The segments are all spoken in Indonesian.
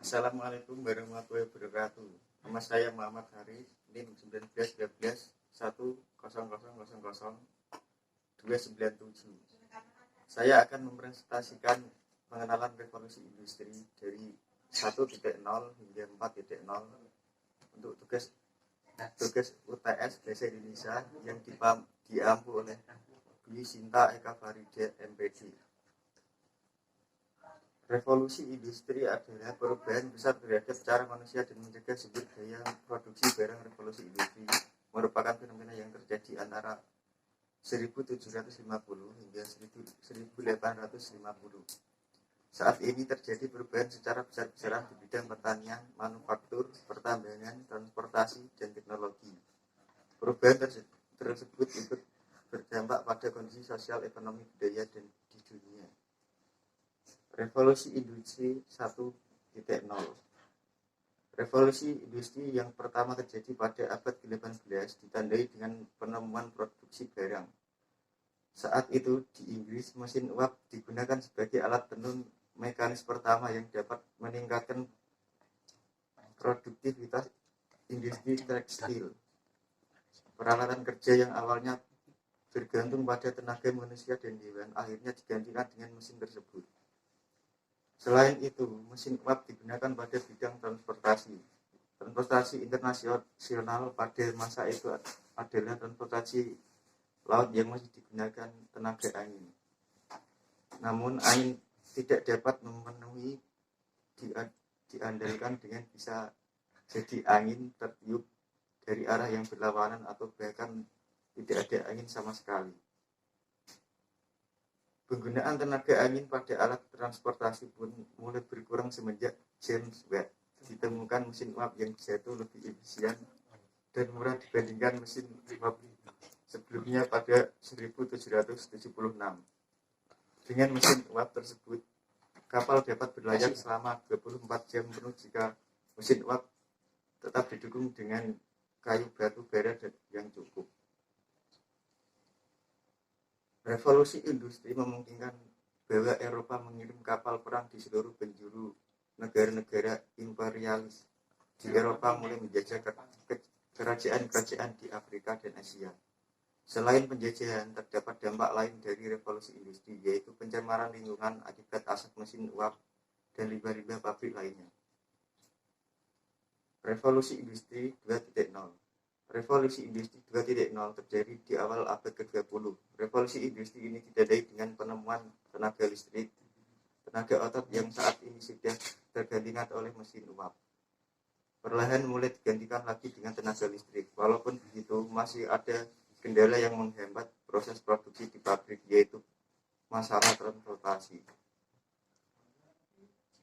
Assalamualaikum warahmatullahi wabarakatuh. Nama saya Muhammad Haris, NIM 1912 Saya akan mempresentasikan pengenalan revolusi industri dari 1.0 hingga 4.0 untuk tugas UTS Bahasa Indonesia yang diampu oleh Dwi Sinta Eka Farida MPD. Revolusi industri adalah perubahan besar terhadap cara manusia dan mencegah sumber daya produksi barang. Revolusi industri merupakan fenomena yang terjadi antara 1750 hingga 1850. Saat ini terjadi perubahan secara besar-besaran di bidang pertanian, manufaktur, pertambangan, transportasi, dan teknologi. Perubahan tersebut ikut berdampak pada kondisi sosial, ekonomi, budaya, dan di dunia. Revolusi industri 1.0. Revolusi industri yang pertama terjadi pada abad ke-18 ditandai dengan penemuan produksi barang. Saat itu di Inggris, mesin uap digunakan sebagai alat tenun mekanis pertama yang dapat meningkatkan produktivitas industri tekstil. Peralatan kerja yang awalnya bergantung pada tenaga manusia dan hewan akhirnya digantikan dengan mesin tersebut. Selain itu, mesin uap digunakan pada bidang transportasi. Transportasi internasional pada masa itu adalah transportasi laut yang masih digunakan tenaga angin. Namun, angin tidak dapat memenuhi diandalkan dengan bisa jadi angin tertiup dari arah yang berlawanan atau bahkan tidak ada angin sama sekali. Penggunaan tenaga angin pada alat transportasi pun mulai berkurang semenjak James Watt ditemukan mesin uap yang jatuh lebih efisien dan murah dibandingkan mesin uap sebelumnya pada 1776. Dengan mesin uap tersebut, kapal dapat berlayar selama 24 jam penuh jika mesin uap tetap didukung dengan kayu batu bara yang cukup. Revolusi industri memungkinkan bahwa Eropa mengirim kapal perang di seluruh penjuru negara-negara imperialis di Eropa mulai menjajah kerajaan-kerajaan di Afrika dan Asia. Selain penjajahan, terdapat dampak lain dari revolusi industri, yaitu pencemaran lingkungan akibat asap mesin uap dan limbah-limbah pabrik lainnya. Revolusi industri 2.0. Revolusi industri 2.0 terjadi di awal abad ke-20. Revolusi industri ini ditandai dengan penemuan tenaga listrik, tenaga otot yang saat ini sudah tergantikan oleh mesin uap. Perlahan mulai digantikan lagi dengan tenaga listrik. Walaupun begitu, masih ada kendala yang menghambat proses produksi di pabrik, yaitu masalah transportasi.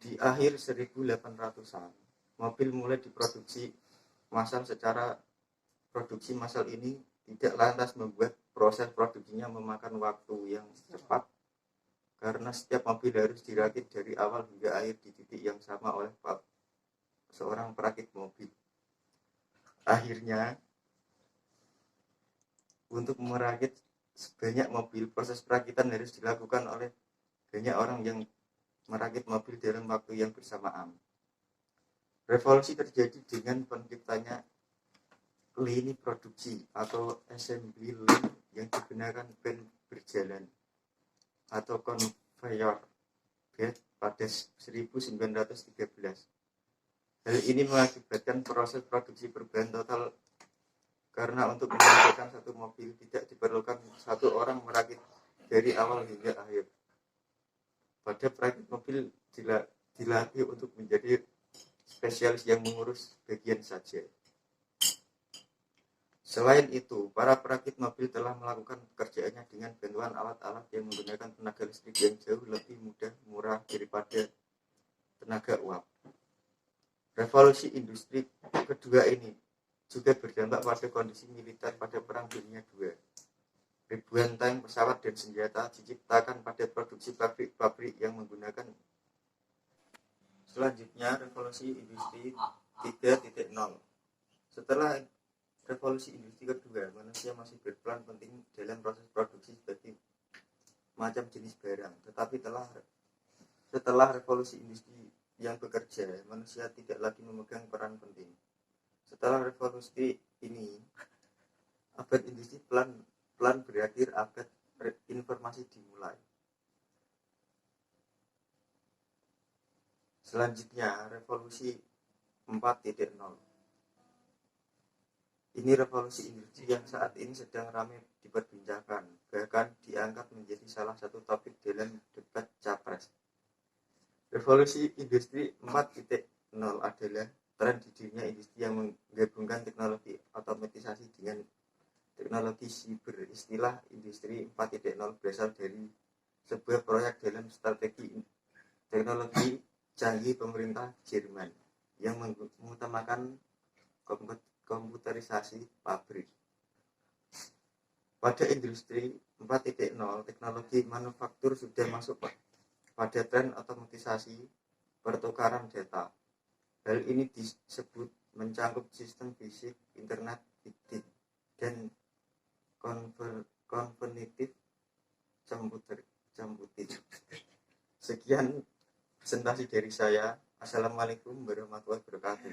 Di akhir 1800-an, mobil mulai diproduksi massal. Secara produksi massal ini tidak lantas membuat proses produksinya memakan waktu yang cepat, karena setiap mobil harus dirakit dari awal hingga akhir di titik yang sama oleh seorang perakit mobil. Akhirnya, untuk merakit sebanyak mobil, proses perakitan harus dilakukan oleh banyak orang yang merakit mobil dalam waktu yang bersamaan. Revolusi terjadi dengan penciptanya lini produksi atau assembly line yang digunakan ban berjalan atau conveyor belt pada 1913. Hal ini mengakibatkan proses produksi berbahan total, karena untuk menyelesaikan satu mobil tidak diperlukan satu orang merakit dari awal hingga akhir. Pada perakit mobil dilatih untuk menjadi spesialis yang mengurus bagian saja. Selain itu, para perakit mobil telah melakukan pekerjaannya dengan bantuan alat-alat yang menggunakan tenaga listrik yang jauh lebih murah daripada tenaga uap. Revolusi industri kedua ini juga berdampak pada kondisi militer pada Perang Dunia II. Ribuan tank, pesawat, dan senjata diciptakan pada produksi pabrik-pabrik yang menggunakan. Selanjutnya, revolusi industri 3.0. Setelah revolusi industri kedua, manusia masih berperan penting dalam proses produksi sebagai macam jenis barang. Tetapi setelah revolusi industri yang bekerja, manusia tidak lagi memegang peran penting. Setelah revolusi ini, abad industri pelan berakhir, abad informasi dimulai. Selanjutnya, revolusi 4.0. Ini revolusi industri yang saat ini sedang ramai diperbincangkan, bahkan diangkat menjadi salah satu topik dalam debat capres. Revolusi industri 4.0 adalah tren di dunia industri yang menggabungkan teknologi otomatisasi dengan teknologi siber. Istilah industri 4.0 berasal dari sebuah proyek dalam strategi teknologi canggih pemerintah Jerman yang mengutamakan komputerisasi pabrik. Pada industri 4.0, teknologi manufaktur sudah masuk pada tren otomatisasi pertukaran data. Hal ini disebut mencakup sistem fisik, internet, big dan cognitive computing. Sekian presentasi dari saya. Assalamualaikum warahmatullahi wabarakatuh.